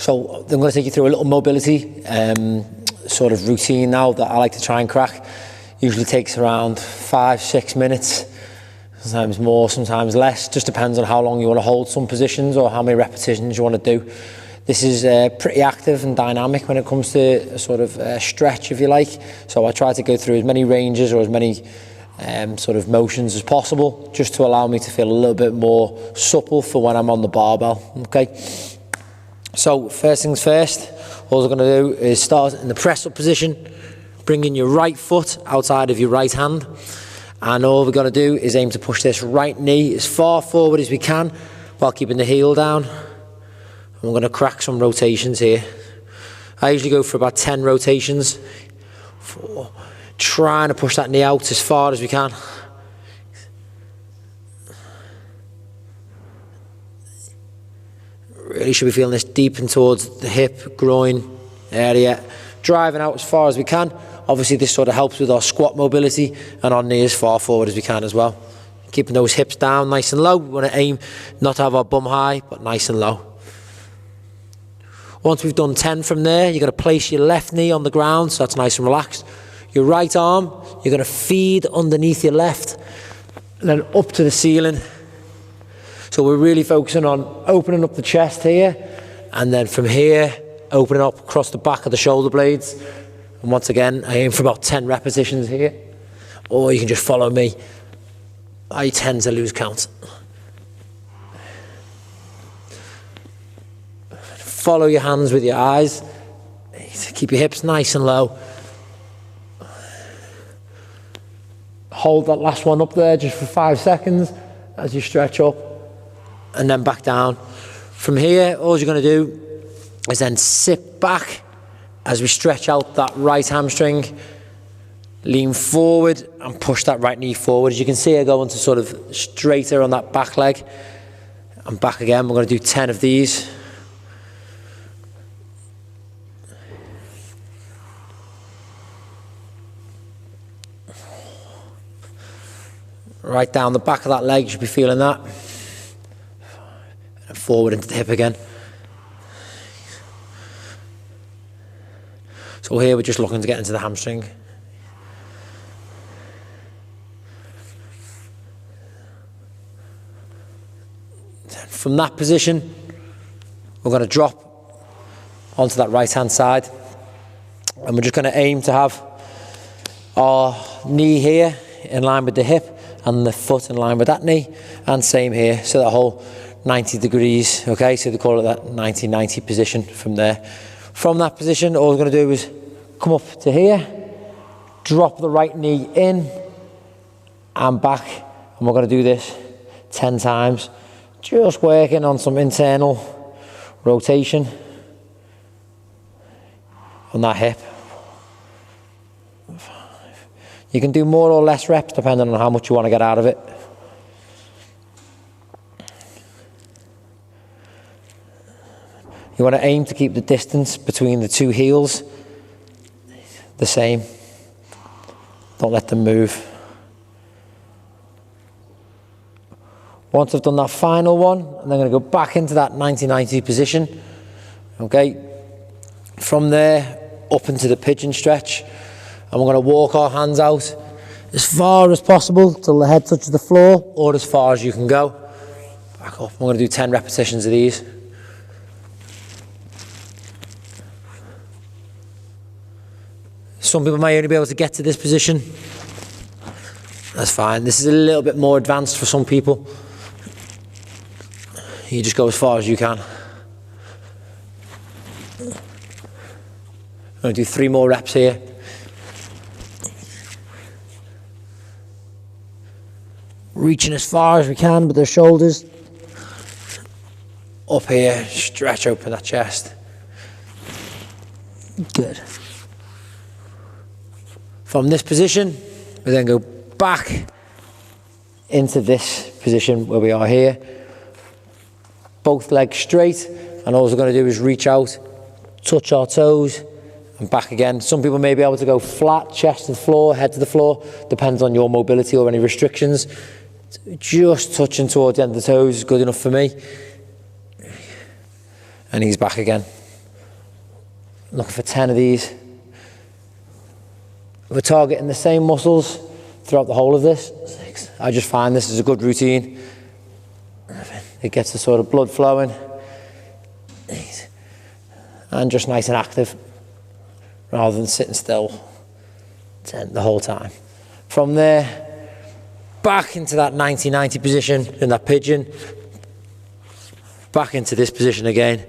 So I'm going to take you through a little mobility sort of routine now that I like to try and crack. Usually takes around 5-6 minutes, sometimes more, sometimes less. Just depends on how long you want to hold some positions or how many repetitions you want to do. This is pretty active and dynamic when it comes to a sort of stretch, if you like. So I try to go through as many ranges or as many sort of motions as possible, just to allow me to feel a little bit more supple for when I'm on the barbell. Okay. So first things first, all I'm going to do is start in the press up position, bringing your right foot outside of your right hand, and all we're going to do is aim to push this right knee as far forward as we can while keeping the heel down. And we're going to crack some rotations here. I usually go for about 10 rotations, trying to push that knee out as far as we can. Really should be feeling this deep in towards the hip, groin area, driving out as far as we can. Obviously this sort of helps with our squat mobility and our knee as far forward as we can as well. Keeping those hips down nice and low. We want to aim not to have our bum high, but nice and low. Once we've done 10 from there, you're going to place your left knee on the ground, so that's nice and relaxed. Your right arm, you're going to feed underneath your left, and then up to the ceiling. So we're really focusing on opening up the chest here, and then from here, opening up across the back of the shoulder blades. And once again, I aim for about 10 repetitions here, or you can just follow me. I tend to lose count. Follow your hands with your eyes. Keep your hips nice and low. Hold that last one up there just for 5 seconds as you stretch up, and then back down. From here, all you're going to do is then sit back as we stretch out that right hamstring. Lean forward and push that right knee forward. As you can see, I go into sort of straighter on that back leg. And back again. We're going to do 10 of these. Right down the back of that leg, you should be feeling that. And forward into the hip again. So here we're just looking to get into the hamstring. From that position, we're going to drop onto that right hand side, and we're just going to aim to have our knee here in line with the hip and the foot in line with that knee, and same here, so that whole 90 degrees. Okay, so they call it that 90-90 position. From there, from that position, all we're going to do is come up to here, drop the right knee in and back, and we're going to do this 10 times, just working on some internal rotation on that hip. You can do more or less reps depending on how much you want to get out of it. You want to aim to keep the distance between the two heels the same. Don't let them move. Once I've done that final one, I'm then going to go back into that 90-90 position. Okay. From there, up into the pigeon stretch. And we're going to walk our hands out as far as possible till the head touches the floor, or as far as you can go. Back up. We're going to do 10 repetitions of these. Some people may only be able to get to this position. That's fine. This is a little bit more advanced for some people. You just go as far as you can. I'm going to do 3 more reps here. Reaching as far as we can with the shoulders. Up here, stretch open that chest. Good. From this position, we then go back into this position where we are here. Both legs straight, and all we're going to do is reach out, touch our toes, and back again. Some people may be able to go flat, chest to the floor, head to the floor. Depends on your mobility or any restrictions. Just touching towards the end of the toes is good enough for me. And he's back again. looking for 10 of these. We're targeting the same muscles throughout the whole of this. 6. I just find this is a good routine. It gets the sort of blood flowing. 8. And just nice and active rather than sitting still 10 the whole time. From there, back into that 90-90 position in that pigeon. Back into this position again.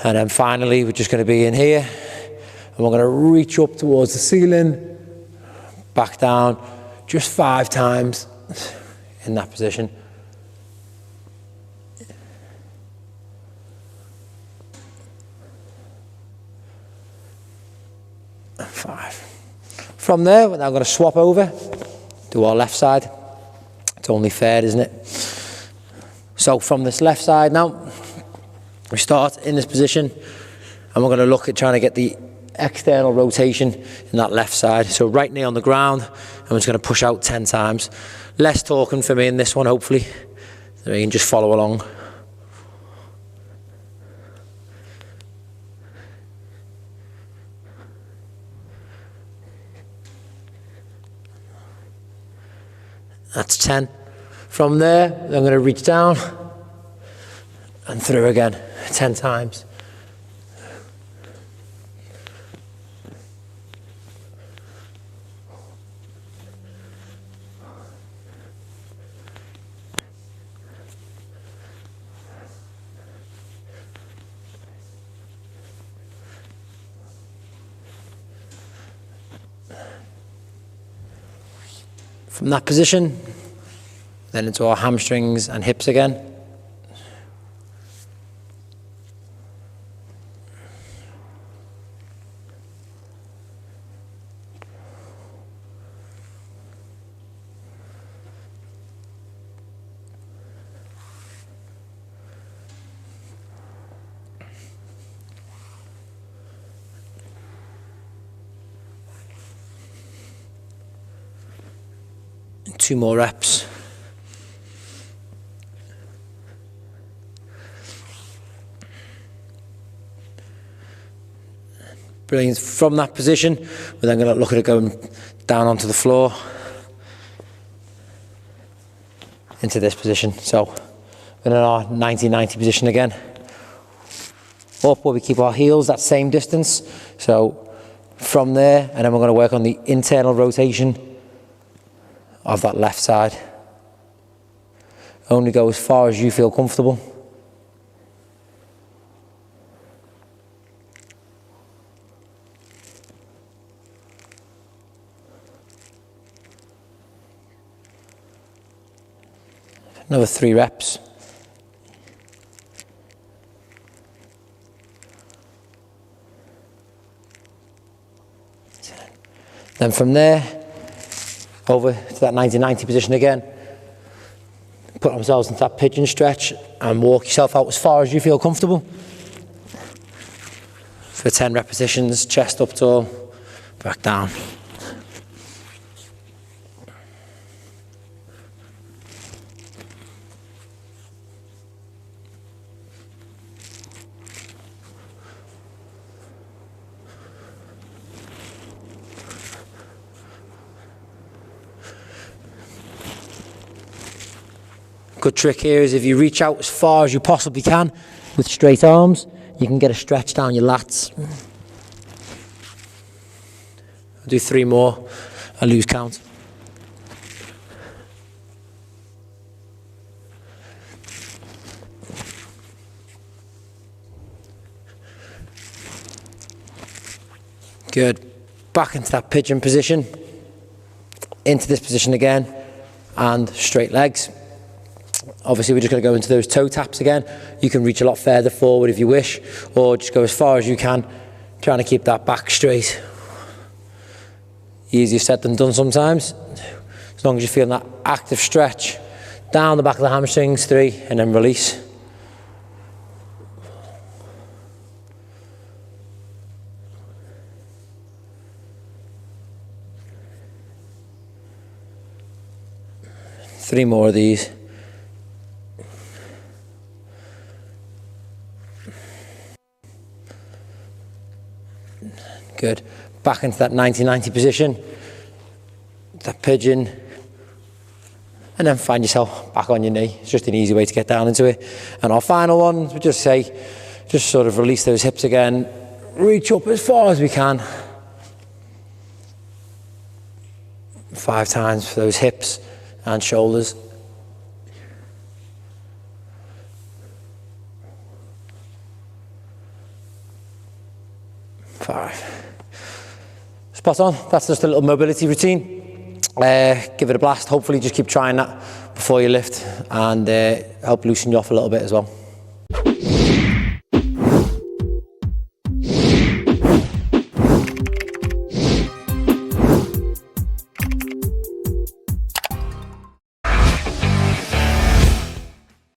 And then finally, we're just going to be in here. And we're going to reach up towards the ceiling. Back down. Just 5 times in that position. And 5. From there, we're now going to swap over to our left side. It's only fair, isn't it? So from this left side now, we start in this position and we're going to look at trying to get the external rotation in that left side. So right knee on the ground and we're just going to push out 10 times. Less talking for me in this one, hopefully. So you can just follow along. That's 10. From there, I'm going to reach down and through again, 10 times. From that position, then into our hamstrings and hips again. And 2 more reps. Brilliant. From that position, we're then going to look at it going down onto the floor into this position. So we're in our 90-90 position again. Up where we keep our heels that same distance. So from there, and then we're going to work on the internal rotation of that left side. Only go as far as you feel comfortable. Another 3 reps. Then from there, over to that 90-90 position again. Put ourselves into that pigeon stretch and walk yourself out as far as you feel comfortable. For 10 repetitions, chest up tall, back down. Good trick here is if you reach out as far as you possibly can with straight arms, you can get a stretch down your lats. I'll do 3 more, I lose count. Good. Back into that pigeon position, into this position again, and straight legs. Obviously, we're just going to go into those toe taps again. You can reach a lot further forward if you wish, or just go as far as you can, trying to keep that back straight. Easier said than done sometimes. As long as you're feeling that active stretch down the back of the hamstrings, 3, and then release. Three more of these. Good. Back into that 90-90 position, that pigeon, and then find yourself back on your knee. It's just an easy way to get down into it. And our final one, we just say, just sort of release those hips again, reach up as far as we can. 5 times for those hips and shoulders. 5. Spot on. That's just a little mobility routine. Give it a blast. Hopefully just keep trying that before you lift, and help loosen you off a little bit as well.